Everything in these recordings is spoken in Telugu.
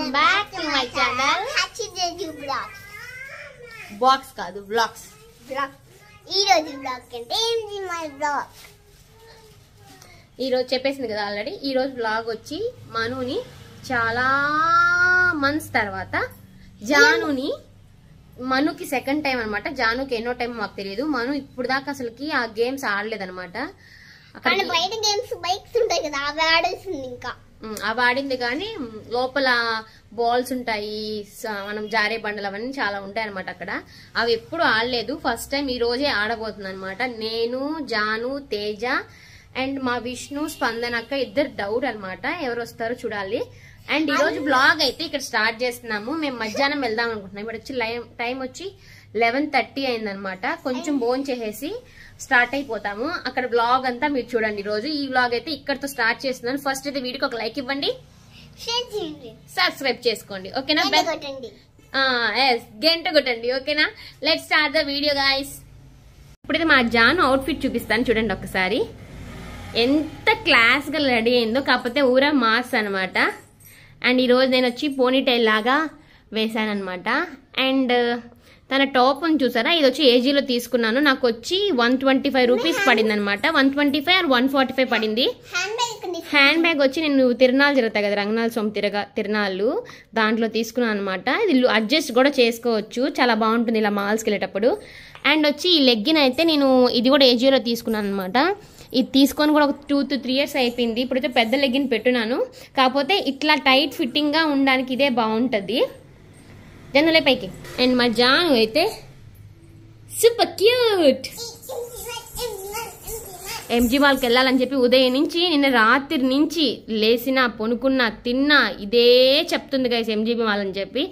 Welcome back to my channel box కాదు బ్లాగ్స్. ఈ రోజు బ్లాగ్ అంటే ఏంటి మై బ్లాగ్. ఈ రోజు చెప్పేసింది కదా ఆల్రెడీ. ఈ రోజు బ్లాగ్ వచ్చి మనుని చాలా మంత్స్ తర్వాత జానుని, మనుకి సెకండ్ టైం అనమాట. జానుకి ఎన్నో టైం మాకు తెలియదు. మను ఇప్పుడు దాకా అసలుకి ఆ గేమ్స్ ఆడలేదన్నమాట. బయట గేమ్స్ బైక్స్ ఉంటాయి కదా అవి ఆడేసింది. ఇంకా అవి ఆడింది కానీ లోపల బాల్స్ ఉంటాయి, మనం జారే బండలు అవన్నీ చాలా ఉంటాయి అనమాట అక్కడ. అవి ఎప్పుడు ఆడలేదు. ఫస్ట్ టైం ఈ రోజే ఆడబోతుంది అనమాట. నేను, జాను, తేజ అండ్ మా విష్ణు, స్పందనక్క ఇద్దరు డౌట్ అనమాట. ఎవరు వస్తారో చూడాలి. అండ్ ఈ రోజు బ్లాగ్ అయితే ఇక్కడ స్టార్ట్ చేస్తున్నాము. మేము మధ్యాహ్నం వెళ్దాం అనుకుంటున్నాం. ఇప్పుడు వచ్చి టైం వచ్చి 11:30 అయిందనమాట. కొంచెం భోజనం చేసేసి స్టార్ట్ అయిపోతాము. అక్కడ బ్లాగ్ అంతా మీరు చూడండి. రోజు ఈ బ్లాగ్ అయితే ఇక్కడతో స్టార్ట్ చేస్తున్నాను. ఫస్ట్ అయితే వీడియోకి ఒక లైక్ ఇవ్వండి, సబ్స్క్రైబ్ చేసుకోండి, ఓకేనా? గంట కొట్టండి, ఓకేనా? Let's start the video guys. ఇప్పుడైతే మా జాను అవుట్ఫిట్ చూపిస్తాను చూడండి ఒకసారి. ఎంత క్లాస్ గా రెడీ అయిందో, కాకపోతే ఊరా మాస్ అనమాట. అండ్ ఈరోజు నేను వచ్చి పోనీటైల్ లాగా వేసాను అనమాట. అండ్ తన టాప్ అని చూసారా, ఇది వచ్చి ఏజీలో తీసుకున్నాను. నాకు వచ్చి 125 రూపీస్ పడింది అనమాట. 125 or 145 పడింది. హ్యాండ్ బ్యాగ్ వచ్చి నేను తిరునాళ్ళు జరుగుతాయి కదా, రంగనాథ స్వామి తిరునాళ్ళు, దాంట్లో తీసుకున్నాను అనమాట. ఇది అడ్జస్ట్ కూడా చేసుకోవచ్చు, చాలా బాగుంటుంది ఇలా మాల్స్కి వెళ్ళేటప్పుడు. అండ్ వచ్చి ఈ లెగ్గిన్ అయితే నేను ఇది కూడా ఏజీలో తీసుకున్నాను అనమాట. ఇది తీసుకొని కూడా ఒక 2 to 3 years అయిపోయింది. ఇప్పుడైతే పెద్ద లెగ్గిన్ పెట్టున్నాను. కాకపోతే ఇట్లా టైట్ ఫిట్టింగ్గా ఉండడానికి ఇదే బాగుంటుంది. జనులే పైకి. అండ్ మా జాను అయితే సూపర్ క్యూట్. ఎంజీ వాళ్ళకి వెళ్ళాలని చెప్పి ఉదయం నుంచి నిన్న రాత్రి నుంచి లేసినా, పొనుకున్నా, తిన్నా ఇదే చెప్తుంది గైస్ ఎంజీబీ వాళ్ళని చెప్పి.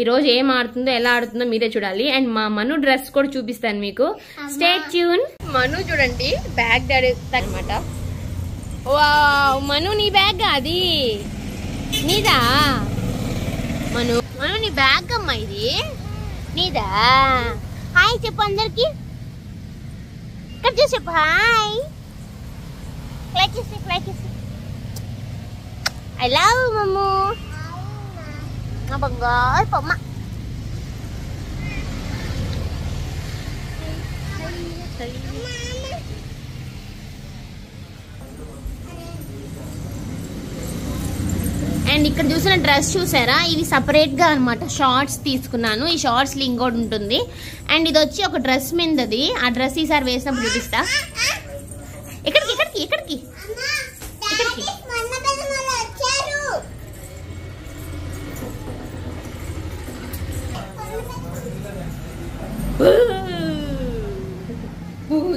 ఈ రోజు ఏం ఆడుతుందో, ఎలా ఆడుతుందో మీరే చూడాలి. అండ్ మా మను డ్రెస్ కూడా చూపిస్తాను మీకు. Stay tune. మను చూడండి బ్యాగ్ అనమాట. వావ్, మను నీ బ్యాగ్ అది నీదా? మను నీ బ్యాగ్ అమ్మా, ఇది నీదా? హాయ్ చెప్పు అందరికి. కట్ చేసి చెప్పు హాయ్. ఐ లవ్ మమ్ము, నా బంగారు పొమ్మ. అండ్ ఇక్కడ చూసిన డ్రెస్ చూసారా, ఇది సపరేట్ గా అనమాట. షార్ట్స్ తీసుకున్నాను. ఈ షార్ట్స్ లో ఇంకోటి ఉంటుంది. అండ్ ఇది వచ్చి ఒక డ్రెస్ మీదది. ఆ డ్రెస్ ఈసారి వేసినప్పుడు చూపిస్తా. ఎక్కడికి ఎక్కడికి ఎక్కడికి ఎక్కడికి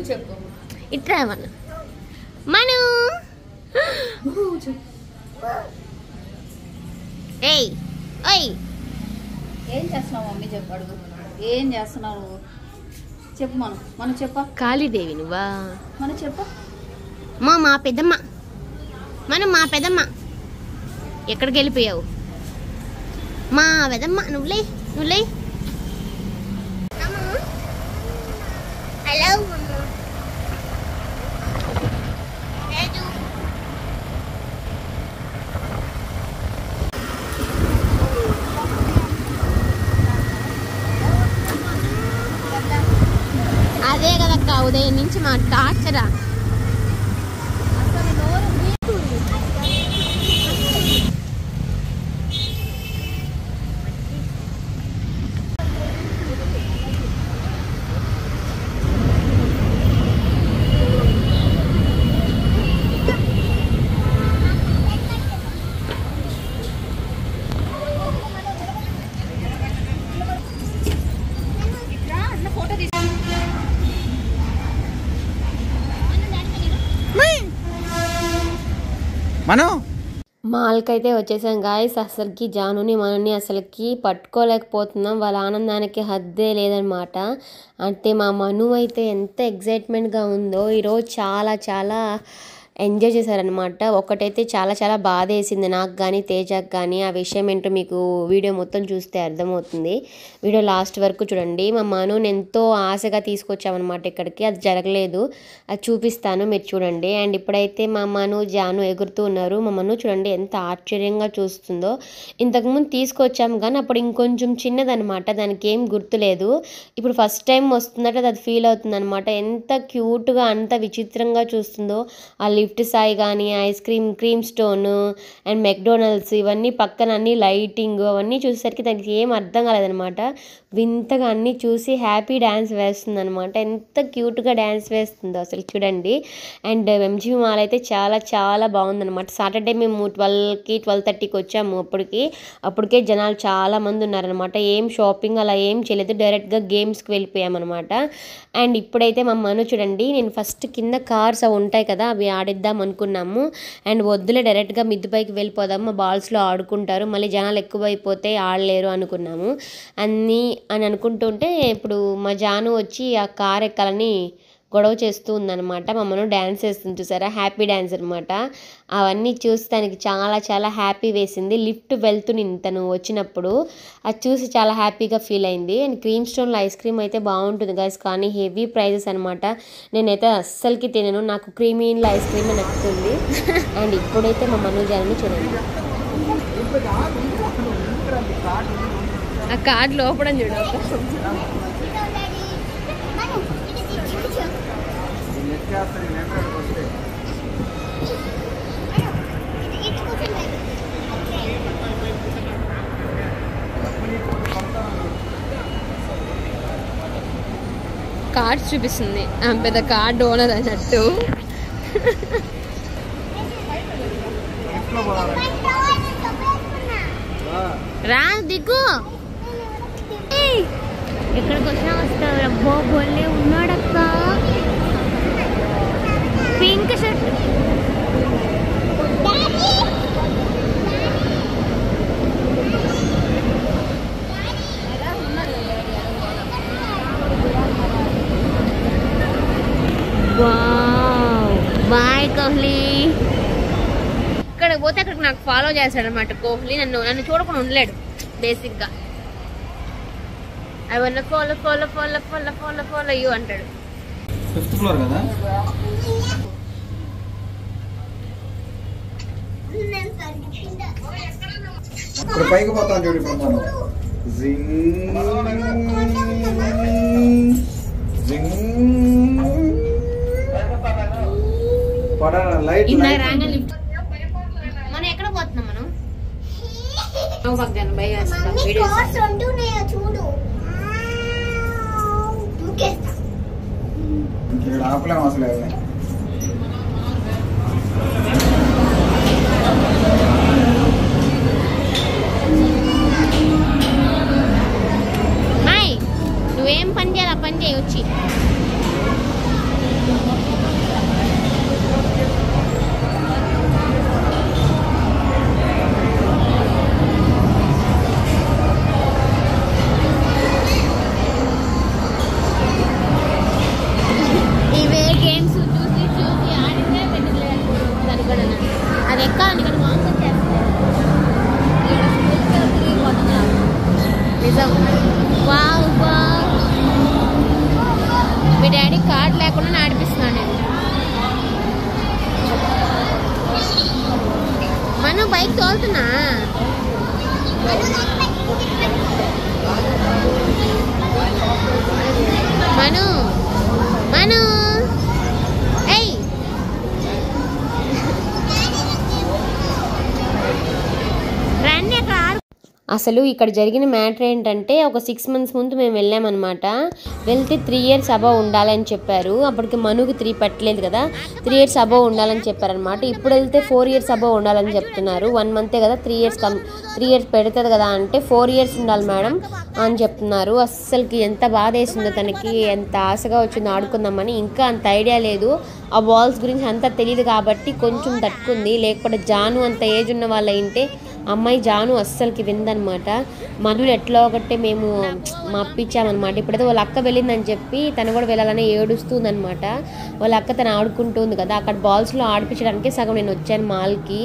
చెప్పు. ఇట్రా మన మను. ఏయ్ ఓయ్, ఏం చేస్తున్నావు మమ్మీ? చెప్పు, అడుగు. ఏం చేస్తున్నావు చెప్పు. మనం చెప్ప. కాళీదేవి నువ్వా? మనం చెప్ప. మా పెద్దమ్మ. మా పెద్దమ్మ. ఎక్కడికి వెళ్ళిపోయావు? మా పెద్దమ్మ. నువ్వులే. హలో అదే కదక్క ఉదయం నుంచి మా టార్చరా. మాల్కి అయితే వచ్చేసాం గాయస్. అసలుకి జానుని మనని అసలుకి పట్టుకోలేకపోతున్నాం. వాళ్ళ ఆనందానికి హద్దే లేదనమాట. అంటే మా మను అయితే ఎంత ఎగ్జైట్మెంట్గా ఉందో. ఈరోజు చాలా ఎంజాయ్ చేశారనమాట. ఒకటైతే చాలా చాలా బాధ వేసింది నాకు కానీ తేజకు కానీ. ఆ విషయం ఏంటో మీకు వీడియో మొత్తం చూస్తే అర్థమవుతుంది. వీడియో లాస్ట్ వరకు చూడండి. మా మనుని ఎంతో ఆశగా తీసుకొచ్చామన్నమాట ఇక్కడికి, అది జరగలేదు. అది చూపిస్తాను, మీరు చూడండి. అండ్ ఇప్పుడైతే మా మను జాను ఎగురుతూ ఉన్నారు. మా మను చూడండి ఎంత ఆశ్చర్యంగా చూస్తుందో. ఇంతకుముందు తీసుకొచ్చాము కానీ అప్పుడు ఇంకొంచెం చిన్నదనమాట, దానికి ఏం గుర్తులేదు. ఇప్పుడు ఫస్ట్ టైం వస్తుందంటే అది ఫీల్ అవుతుంది అనమాట. ఎంత క్యూట్గా అంత విచిత్రంగా చూస్తుందో. ఆ లిఫ్ట్ సాయి కానీ క్రీమ్ స్టోన్ అండ్ మెక్డొనాల్డ్స్ ఇవన్నీ పక్కన అన్ని లైటింగ్ అవన్నీ చూసేసరికి దానికి ఏం అర్థం కాలేదనమాట. వింతగా అన్నీ చూసి హ్యాపీ డ్యాన్స్ వేస్తుంది అనమాట. ఎంత క్యూట్గా డ్యాన్స్ వేస్తుందో అసలు చూడండి. అండ్ ఎంజీ మాల్ అయితే చాలా చాలా బాగుందనమాట. సాటర్డే మేము 12కి 12:30కి వచ్చాము. అప్పటికే జనాలు చాలా మంది ఉన్నారనమాట. ఏం షాపింగ్ అలా ఏం చేయలేదు, డైరెక్ట్గా గేమ్స్కి వెళ్ళిపోయామన్నమాట. అండ్ ఇప్పుడైతే మా మను చూడండి, నేను ఫస్ట్ కింద కార్స్ అవి ఉంటాయి కదా అవి ఆడిద్దాం అనుకున్నాము. అండ్ వద్దులే డైరెక్ట్గా మిద్దుపైకి వెళ్ళిపోదాము, బాల్స్లో ఆడుకుంటారు, మళ్ళీ జనాలు ఎక్కువైపోతే ఆడలేరు అనుకున్నాము అని అనుకుంటుంటే ఇప్పుడు మా జాను వచ్చి ఆ కార్ ఎక్కాలని గొడవ చేస్తూ ఉందన్నమాట. మమ్మల్ని డ్యాన్స్ వేస్తుంది చూసారా, హ్యాపీ డ్యాన్స్ అనమాట. అవన్నీ చూసి తనకి చాలా చాలా హ్యాపీ వేసింది. లిఫ్ట్ వెళ్తుంది తను వచ్చినప్పుడు, అది చూసి చాలా హ్యాపీగా ఫీల్ అయింది. అండ్ క్రీమ్ స్టోన్లో ఐస్ క్రీమ్ అయితే బాగుంటుంది గైస్, కానీ హెవీ ప్రైజెస్ అనమాట. నేనైతే అస్సలకి తినను, నాకు క్రీమీలో ఐస్ క్రీమే నచ్చుతుంది. అండ్ ఇప్పుడైతే మా మనోజాన్ని చూడండి, ఆ కార్డు లోపడం చూడ కార్డ్స్ చూపిస్తుంది, పెద్ద కార్డ్ ఓనర్ అన్నట్టు. రా దిగు, ఎక్కడికి వచ్చినా వస్తావు. అబ్బో బొల్లే ఉన్నాడక్క, పింక్ షర్ట్. బాయ్ కోహ్లీ. ఇక్కడ పోతే అక్కడికి నాకు ఫాలో చేస్తాడు అనమాట కోహ్లీ. నన్ను చూడకుండా ఉండలేడు బేసిక్గా. I one follow follow follow follow follow follow you అంటాడు. 5th ఫ్లోర్ కదా. ఇప్పుడు పైకి పోతాం చూడు. ఇప్పుడు మనం మనం ఎక్కడ పోతున్నాం? మనం ఆపలేము అసలు. నువ్వేం పని చేయాలి ఆ పని చేయొచ్చి. ఇవే గేమ్స్ చూసి చూసి ఆడితే పెట్టలేదు అనుకోను. అది ఎక్కాలని ఇక్కడ మాంసం చేస్తారు నిజం. వావ్ వావ్, మీ డాడీ కార్డు లేకుండా నడిపిస్తున్నాను నేను. మనం బైక్ తోలుతున్నా. మను మను ఏయ్, రండి అక్కడ ఆడు. అసలు ఇక్కడ జరిగిన మ్యాటర్ ఏంటంటే ఒక 6 months ముందు మేము వెళ్ళామన్నమాట. వెళ్తే 3 years అబవ్ ఉండాలని చెప్పారు. అప్పటికి మనుకి 3 పెట్టలేదు కదా, 3 years అబవ్ ఉండాలని చెప్పారనమాట. ఇప్పుడు వెళ్తే 4 years అబవ్ ఉండాలని చెప్తున్నారు. 1 month కదా, 3 years పెడుతుంది కదా అంటే 4 years ఉండాలి మేడం అని చెప్తున్నారు. అస్సలకి ఎంత బాధ వేసిందో తనకి, ఎంత ఆశగా వచ్చిందో ఆడుకుందామని. ఇంకా అంత ఐడియా లేదు, ఆ బాల్స్ గురించి అంతా తెలియదు కాబట్టి కొంచెం తట్టుకుంది. లేకపోతే జాను అంత ఏజ్ ఉన్న వాళ్ళు అయింటే అమ్మాయి జాను అస్సలకి విందనమాట. మనులు ఎట్లా ఒకటే మేము మప్పించామన్నమాట. ఇప్పుడైతే వాళ్ళ అక్క వెళ్ళిందని చెప్పి తను కూడా వెళ్ళాలని ఏడుస్తుందనమాట. వాళ్ళ అక్క తను ఆడుకుంటుంది కదా, అక్కడ బాల్స్లో ఆడిపించడానికి సగం నేను వచ్చాను మాల్కి.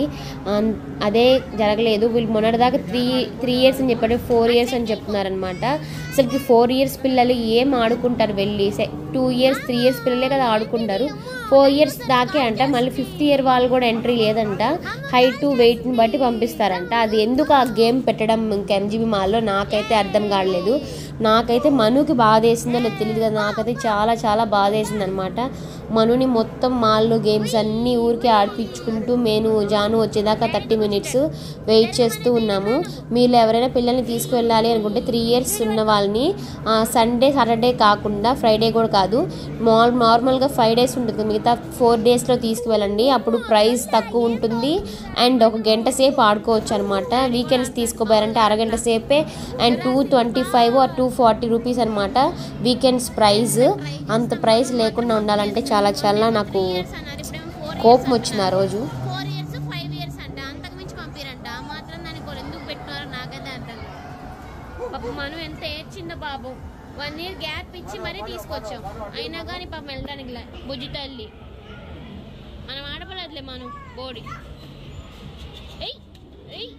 అదే జరగలేదు. వీళ్ళు మొన్నటిదాకా 3 years అని చెప్పారు, 4 years అని చెప్తున్నారనమాట. అసలుకి 4 years పిల్లలు ఏం ఆడుకుంటారు వెళ్ళి? 2 years 3 years పిల్లలే కదా ఆడుకుంటారు. 4 years దాకే అంట. మళ్ళీ 5th year వాళ్ళు కూడా ఎంట్రీ లేదంట. హైట్ వెయిట్ని బట్టి పంపిస్తారంట. అది ఎందుకు ఆ గేమ్ పెట్టడం ఇంకా ఎంజీబీ మాల్లో నాకైతే అర్థం కావట్లేదు. నాకైతే మనుకి బాధ వేసిందో లేదు తెలియదు కదా, నాకైతే చాలా చాలా బాధ వేసింది అనమాట. మనుని మొత్తం మాల్లో గేమ్స్ అన్నీ ఊరికే ఆడిపించుకుంటూ నేను జాను వచ్చేదాకా 30 minutes వెయిట్ చేస్తూ ఉన్నాము. మీరు ఎవరైనా పిల్లల్ని తీసుకువెళ్ళాలి అనుకుంటే 3 years ఉన్న వాళ్ళని సండే సాటర్డే కాకుండా ఫ్రైడే కూడా కాదు, నార్మల్గా 5 days ఉంటుంది, మిగతా 4 daysలో తీసుకువెళ్ళండి. అప్పుడు ప్రైస్ తక్కువ ఉంటుంది అండ్ 1 గంట సేపు ఆడుకోవచ్చు అనమాట. వీకెండ్స్ తీసుకోపోయారంటే అరగంట సేపే అండ్ 225 or 240 rupees అనమాట వీకెండ్స్ ప్రైస్. అంత ప్రైస్ లేకుండా ఉండాలంటే చాలా చాలా నాకు కోపం వచ్చింది ఆ రోజు. 4 years 5 years అంట, అంతకు మించి పంపిరంట. మాత్రం దానికి వాళ్ళు ఎందుకు పెట్టుకున్నారో నాకైతే అర్థం కాదు. పాపం మనం ఎంత ఏడ్చిందో బాబు. 1 year గ్యాప్ ఇచ్చి మరీ తీసుకొచ్చాం, అయినా కానీ పాపం వెళ్ళడానికి బుజ్జి తల్లి. మనం ఆడపలేదులే మనం బోడి. ఏయ్ ఏయ్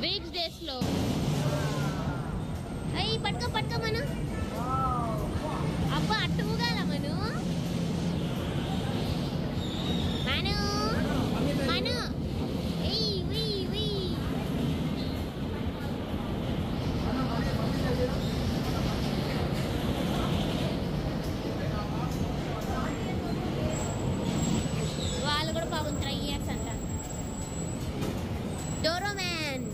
వీక్స్ డేస్లో అయ్యి పట్టుకో మను. అబ్బా అట్టు ఊగాల మను. మను ఏయ్ వీ వాళ్ళు కూడా పాపం 3 years అంట. డోరోమ్యాన్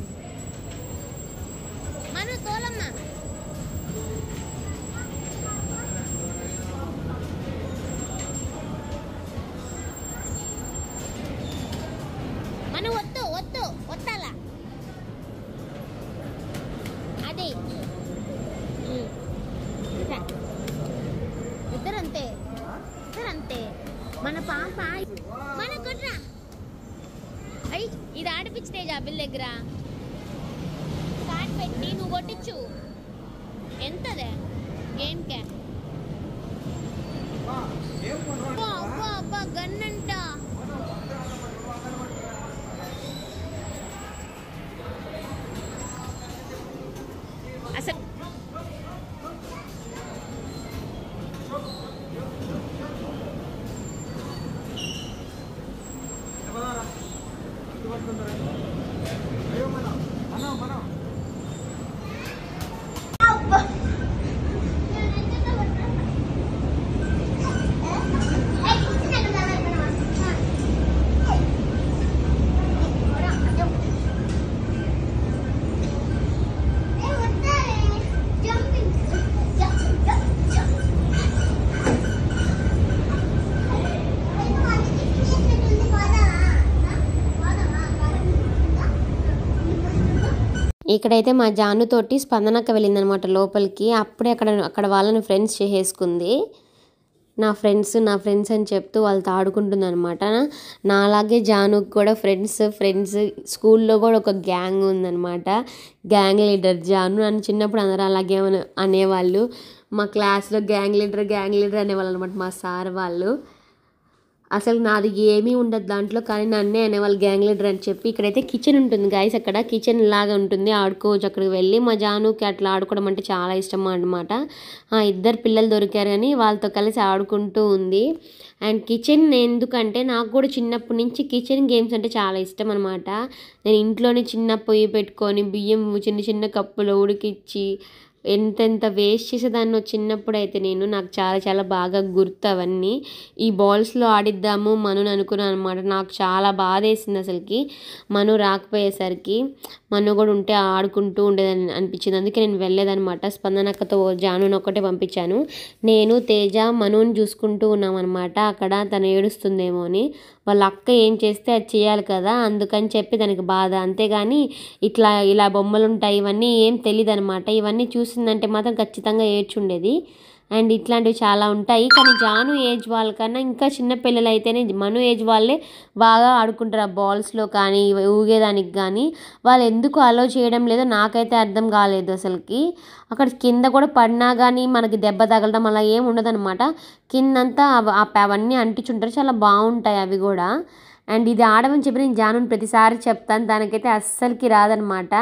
మను తోలమ్మ. మను ఒత్తాల అదే ఇద్దరంతే మన పాప మన కొట్రా. అయ్యి ఇది ఆడిపించితే జాబిల్ దగ్గర కార్డ్ పెట్టి నువ్వు కొట్టించు. ఎంతదే గేమ్కే? అబ్బా గన్నంట. అసలు ఇక్కడైతే మా జానుతోటి స్పందనక్క వెళ్ళిందనమాట లోపలికి. అప్పుడే అక్కడ వాళ్ళని ఫ్రెండ్స్ చేసేసుకుంది. నా ఫ్రెండ్స్ అని చెప్తూ వాళ్ళతో ఆడుకుంటుంది అనమాట. నాలాగే జానుకి కూడా ఫ్రెండ్స్ స్కూల్లో కూడా ఒక గ్యాంగ్ ఉందనమాట. Gang leader Janu. నన్ను చిన్నప్పుడు అందరూ అలాగే అనేవాళ్ళు. మా క్లాస్లో గ్యాంగ్ లీడర్ అనేవాళ్ళు అనమాట మా సార్ వాళ్ళు. అసలు నాది ఏమీ ఉండదు దాంట్లో, కానీ నన్నే అనేవాళ్ళు గ్యాంగ్ లీడర్ అని చెప్పి. ఇక్కడైతే కిచెన్ ఉంటుంది గాయస్, అక్కడ కిచెన్ లాగా ఉంటుంది, ఆడుకోవచ్చు అక్కడికి వెళ్ళి. మా జానుకి అట్లా ఆడుకోవడం అంటే చాలా ఇష్టం అనమాట. 2 పిల్లలు దొరికారు కానీ వాళ్ళతో కలిసి ఆడుకుంటూ ఉంది. అండ్ కిచెన్ ఎందుకంటే నాకు కూడా చిన్నప్పటి నుంచి కిచెన్ గేమ్స్ అంటే చాలా ఇష్టం అనమాట. నేను ఇంట్లోనే చిన్న పొయ్యి పెట్టుకొని బియ్యం చిన్న కప్పులో ఉడికిచ్చి ఎంతెంత వేస్ట్ చేసేదాన్నో చిన్నప్పుడు అయితే నాకు చాలా చాలా బాగా గుర్తు అవన్నీ. ఈ బాల్స్లో ఆడిద్దాము మను అనుకున్నాను అనమాట. నాకు చాలా బాధ వేసింది అసలుకి మను రాకపోయేసరికి. మను కూడా ఉంటే ఆడుకుంటూ ఉండేదని అనిపించింది, అందుకే నేను వెళ్ళలేదనమాట. స్పందనక్కతో జానుని ఒక్కటే పంపించాను. నేను తేజ మనుని చూసుకుంటూ ఉన్నామన్నమాట. అక్కడ తను ఏడుస్తుందేమో అని. వాళ్ళ అక్క ఏం చేస్తే అది చేయాలి కదా, అందుకని చెప్పి దానికి బాధ. అంతేగాని ఇలా బొమ్మలు ఉంటాయి ఇవన్నీ ఏం తెలియదు అనమాట. ఇవన్నీ చూసి చూసిందంటే మాత్రం ఖచ్చితంగా ఏడ్చుండేది. అండ్ ఇట్లాంటివి చాలా ఉంటాయి. కానీ జాను ఏజ్ వాళ్ళకన్నా ఇంకా చిన్న పిల్లలు అయితేనే, మను ఏజ్ వాళ్ళే బాగా ఆడుకుంటారు ఆ బాల్స్లో కానీ ఊగేదానికి కానీ. వాళ్ళు ఎందుకు అలో చేయడం లేదో నాకైతే అర్థం కాలేదు అసలుకి. అక్కడ కింద కూడా పడినా కానీ మనకి దెబ్బ తగలడం అలా ఏమి ఉండదన్నమాట. కిందంతా అవన్నీ అంటించుంటారు, చాలా బాగుంటాయి అవి కూడా. అండ్ ఇది ఆడమని చెప్పి నేను జానుని ప్రతిసారి చెప్తాను, దానికైతే అస్సలకి రాదనమాట.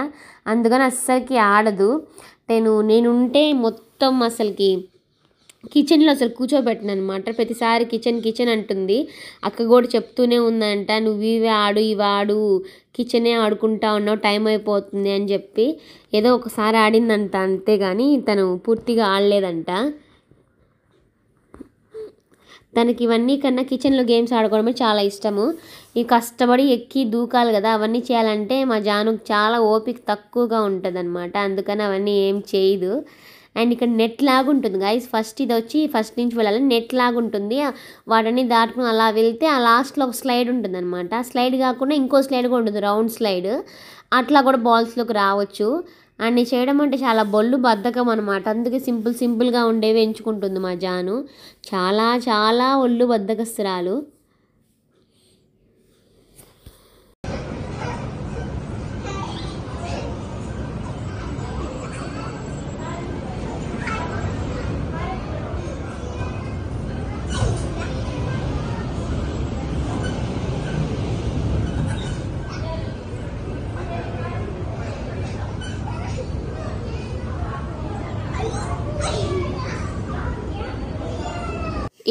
అందుకని అస్సలకి ఆడదు. నేనుంటే మొత్తం అసలుకి కిచెన్లో అసలు కూర్చోబెట్టిన అనమాట. ప్రతిసారి కిచెన్ అంటుంది. అక్క కూడా చెప్తూనే ఉందంట, నువ్వు ఇవి ఆడు ఇవి ఆడు, కిచెనే ఆడుకుంటా ఉన్నావు, టైం అయిపోతుంది అని చెప్పి. ఏదో ఒకసారి ఆడిందంట అంతేగాని తను పూర్తిగా ఆడలేదంట. తనకి ఇవన్నీ కన్నా కిచెన్లో గేమ్స్ ఆడుకోవడమే చాలా ఇష్టము. ఈ కష్టపడి ఎక్కి దూకాలి కదా, అవన్నీ చేయాలంటే మా జానుకు చాలా ఓపిక తక్కువగా ఉంటుంది అనమాట. అందుకని అవన్నీ ఏం చేయదు. అండ్ ఇక్కడ నెట్ లాగా ఉంటుంది గైస్. ఫస్ట్ నుంచి వెళ్ళాలి, నెట్ లాగా ఉంటుంది. వాటిని దాటుకుని అలా వెళ్తే ఆ లాస్ట్లో ఒక స్లైడ్ ఉంటుంది అనమాట. స్లైడ్ కాకుండా ఇంకో స్లైడ్ కూడా ఉంటుంది, రౌండ్ స్లైడ్. అట్లా కూడా బాల్స్లోకి రావచ్చు. అన్నీ చేయడం అంటే చాలా బొల్లు బద్ధకం అనమాట. అందుకే సింపుల్గా ఉండేవి ఎంచుకుంటుంది మా జాను. చాలా చాలా ఒళ్ళు బద్ధకస్తురాలు.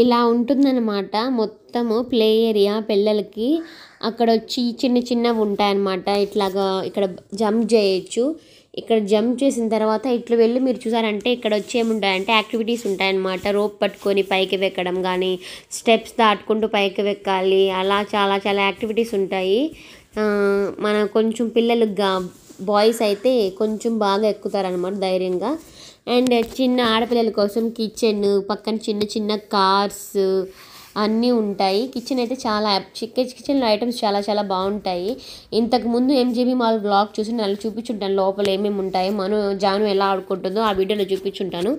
ఇలా ఉంటుందన్నమాట మొత్తము ప్లే ఏరియా పిల్లలకి. అక్కడ వచ్చి చిన్నవి ఉంటాయన్నమాట. ఇట్లాగా ఇక్కడ జంప్ చేయొచ్చు. ఇక్కడ జంప్ చేసిన తర్వాత ఇట్లా వెళ్ళి మీరు చూసారంటే ఇక్కడ వచ్చి ఏముంటాయంటే యాక్టివిటీస్ ఉంటాయన్నమాట. రోప్ పట్టుకొని పైకి వెక్కడం కానీ, స్టెప్స్ దాటుకుంటూ పైకి వెక్కాలి, అలా చాలా చాలా యాక్టివిటీస్ ఉంటాయి. మన కొంచెం పిల్లలు బాయ్స్ అయితే కొంచెం బాగా ఎక్కుతారనమాట ధైర్యంగా. అండ్ చిన్న ఆడపిల్లల కోసం కిచెన్ పక్కన చిన్న కార్స్ అన్నీ ఉంటాయి. కిచెన్ అయితే చాలా కిచెన్లో ఐటమ్స్ చాలా చాలా బాగుంటాయి. ఇంతకుముందు MJB మాల్ బ్లాగ్ చూసి నేను చూపించుంటాను లోపల ఏమేమి ఉంటాయి, జాను ఎలా ఆడుకుంటుందో ఆ వీడియోలో చూపించుంటాను.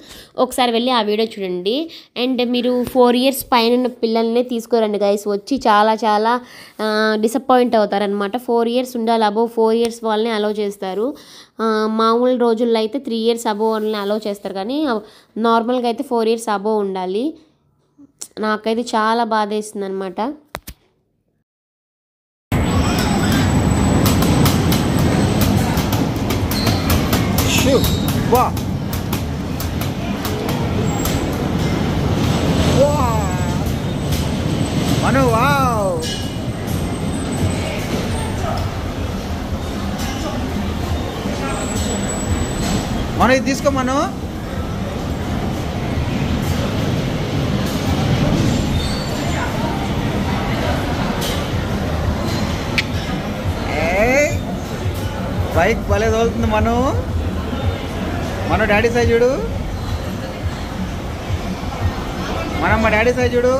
ఒకసారి వెళ్ళి ఆ వీడియో చూడండి. అండ్ మీరు 4 years పైన ఉన్న పిల్లల్ని తీసుకోరండి గైస్. వచ్చి చాలా చాలా డిసప్పాయింట్ అవుతారనమాట. 4 years ఉండాలి, అబోవ్ 4 years వాళ్ళని అలౌ చేస్తారు. మామూలు రోజుల్లో అయితే 3 years అబోవ్ వాళ్ళని అలౌ చేస్తారు, కానీ నార్మల్గా అయితే 4 years అబోవ్ ఉండాలి. నాకైతే చాలా బాధ వేస్తుంది అనమాట. మనం ఇది తీసుకో మనం. బైక్ భలే తోలుతుంది మన డాడీ సైజ్ చూడు, మా డాడీ సైజ్ చూడు.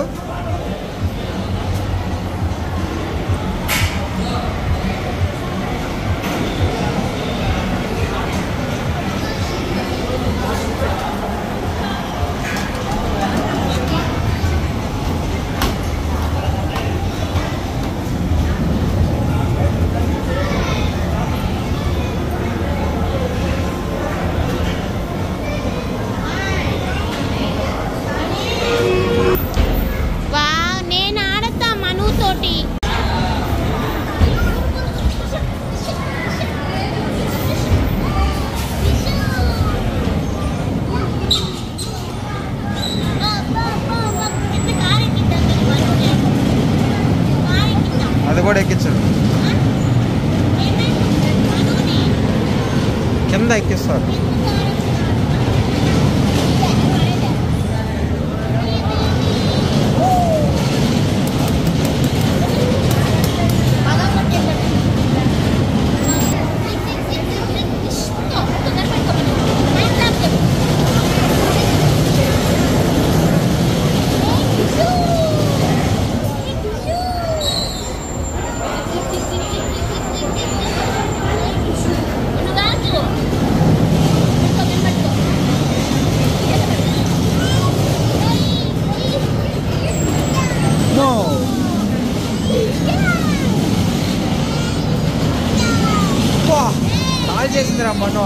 అది కూడా ఎక్కించండి, కింద ఎక్కిస్తారు. కాల్ చేసిందిరా మను.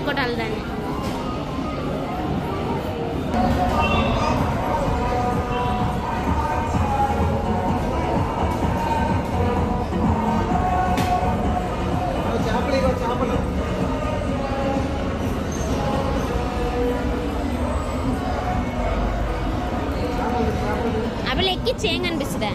కొట్టాలి దాన్ని. అవి ఎక్కి చేంగ్ అనిపిస్తుందా?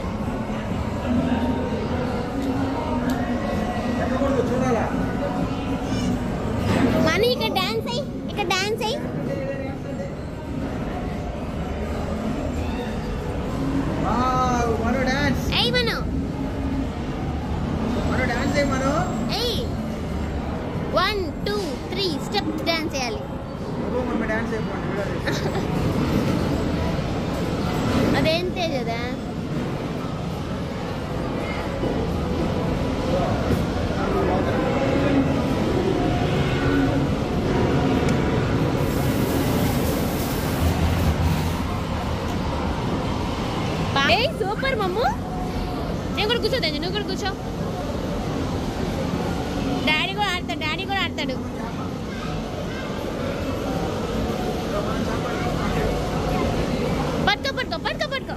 మనీ ఇక్కడ డాన్స్ అయ్యి, ఇక్కడ డాన్స్ అయ్యి. ఏయ్ మను, డాన్స్ అయ్యి మను. ఏయ్ 1 2 3 స్టెప్ డాన్స్ చేయాలి. డాన్స్ అదేంతే కదా. సూపర్ మమ్ము. నేను కూడా కూర్చోదండి, నువ్వు కూడా కూర్చో. డాడీ కూడా ఆడతాడు, డాడీ కూడా ఆడతాడు. పట్టుకో పట్టుకో పట్టుకో పట్టుకో.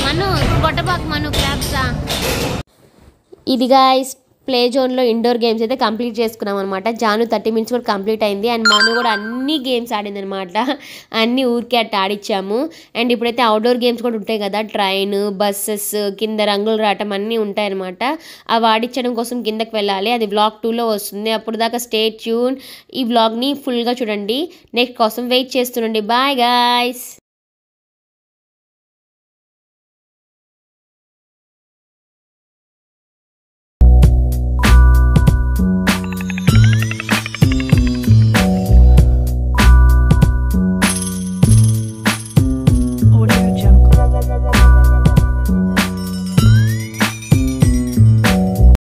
మను కొట్టబాకు మను క్లాప్సా. ఇది గాయస్ ప్లే జోన్లో ఇండోర్ గేమ్స్ అయితే కంప్లీట్ చేసుకున్నాం అనమాట. జాను 30 మినిట్స్ కూడా కంప్లీట్ అయింది. అండ్ మను కూడా అన్ని గేమ్స్ ఆడింది అనమాట. అన్ని ఊరికే అట్ట ఆడిచ్చాము. అండ్ ఇప్పుడైతే అవుట్డోర్ గేమ్స్ కూడా ఉంటాయి కదా, ట్రైన్, బస్సెస్, కింద రంగులు రావటం అన్నీ ఉంటాయి అనమాట. అవి ఆడించడం కోసం కిందకి వెళ్ళాలి. అది వ్లాగ్ 2లో వస్తుంది. అప్పుడు దాకా స్టే ట్యూన్. ఈ వ్లాగ్ని ఫుల్గా చూడండి. నెక్స్ట్ కోసం వెయిట్ చేస్తుండండి. Bye guys.